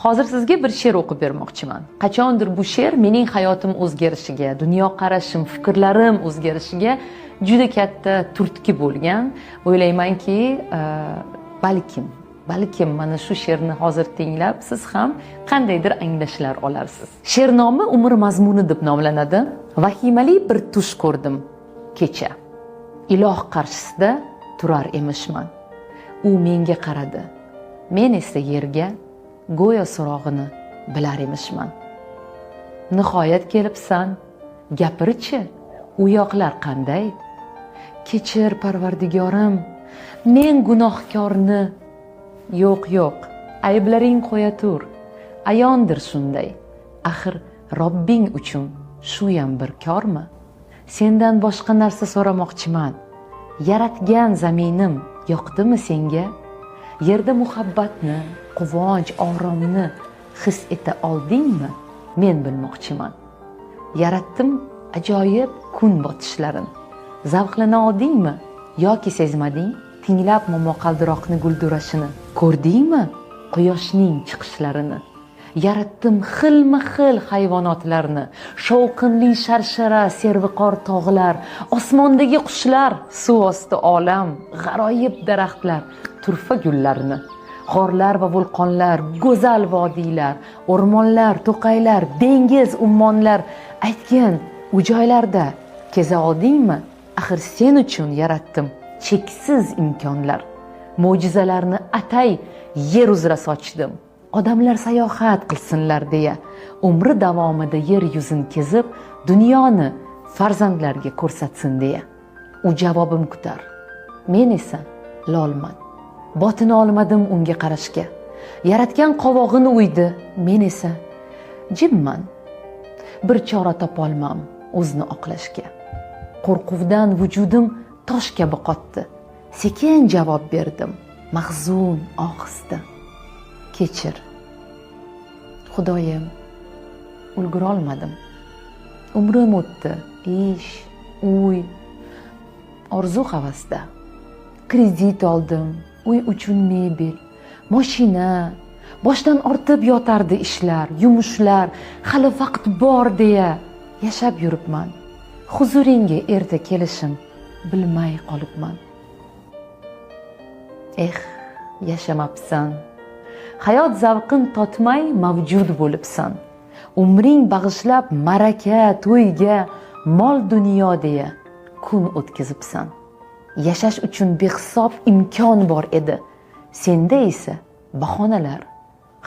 Hozir sizga bir she'r o'qib bermoqchiman. Qachondir bu she'r mening hayotim o'zgarishiga, dunyoqarashim, fikrlarim o'zgarishiga juda katta turtki bo'lgan. O'ylaymanki, balkim mana shu she'rni hozir tinglab siz ham qandaydir anglashlar olarsiz. She'r nomi Umr mazmuni deb nomlanadi. Vahimali bir tush ko'rdim kecha. Iloh qarshisida turar emishman. U menga qaradi. Men esa yerga go'yo so'rog'ini bilar emishman. Nihoyat kelibsan, gapirchi, u yoqlar qanday? Kechir Parvardigorim, men gunohkorni. Yo'q, ayblaring qo'ya tur. Ayondir shunday. Axir Robbing uchun shu ham bir kormi? Sendan boshqa narsa so'ramoqchiman. Yaratgan zaminim yoqdimi senga? Yerda muhabbatni, quvonch, oromni his eta oldingmi? Men bilmoqchiman. Yaratdim ajoyib kun botishlarin. Zavqlana oldingmi yoki sezmading? Tinglab momaqaldiroqni guldurashini. Ko'rdingmi quyoshning chiqishlarini? Yaratdim xilma-xil hayvonotlarni, shovqinli sharshara, serviqor tog'lar, osmondagi qushlar, suv osti olam, g'aroyib daraxtlar, turfa gullarni, g'orlar va vulqonlar, go'zal vodiylar, o'rmonlar, to'qaylar, dengiz, ummonlar, aytgan u joylarda keza oldingmi? Axir sen uchun yaratdim cheksiz imkonlar. Mo'jizalarni atay yer uzra sochdim. Odamlar sayohat qilsinlar deya, umri davomida yer yuzini kezib, dunyoni farzandlarga ko'rsatsin deya. U javobim kutar. Men esa lolman. Botina olmadim unga qarashga. Yaratgan qovog'ini uydi, men esa jimman. Bir chora topolmam o'zni oqlashga. Qo'rquvdan vujudim tosh kabi qotdi. Sekin javob berdim, mahzun ohista. Kechir. Xudoyim, ulgura olmadim. Umrim o'tdi, ish, uy, orzu havasda. Kredit oldim, uy uchun mebel, mashina, boshdan ortib yotardi ishlar, yumushlar, hali vaqt bor deya yashab yuribman. Huzuringga erta kelishim bilmay qolibman. Yashamabsan. Hayot zavqin totmay mavjud bo'libsan. Umring bag'ishlab maraka, to'yga, mol dunyo deya kun o'tkazibsan. Yashash uchun behisob imkon bor edi. Senda esa bahonalar.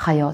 Hayot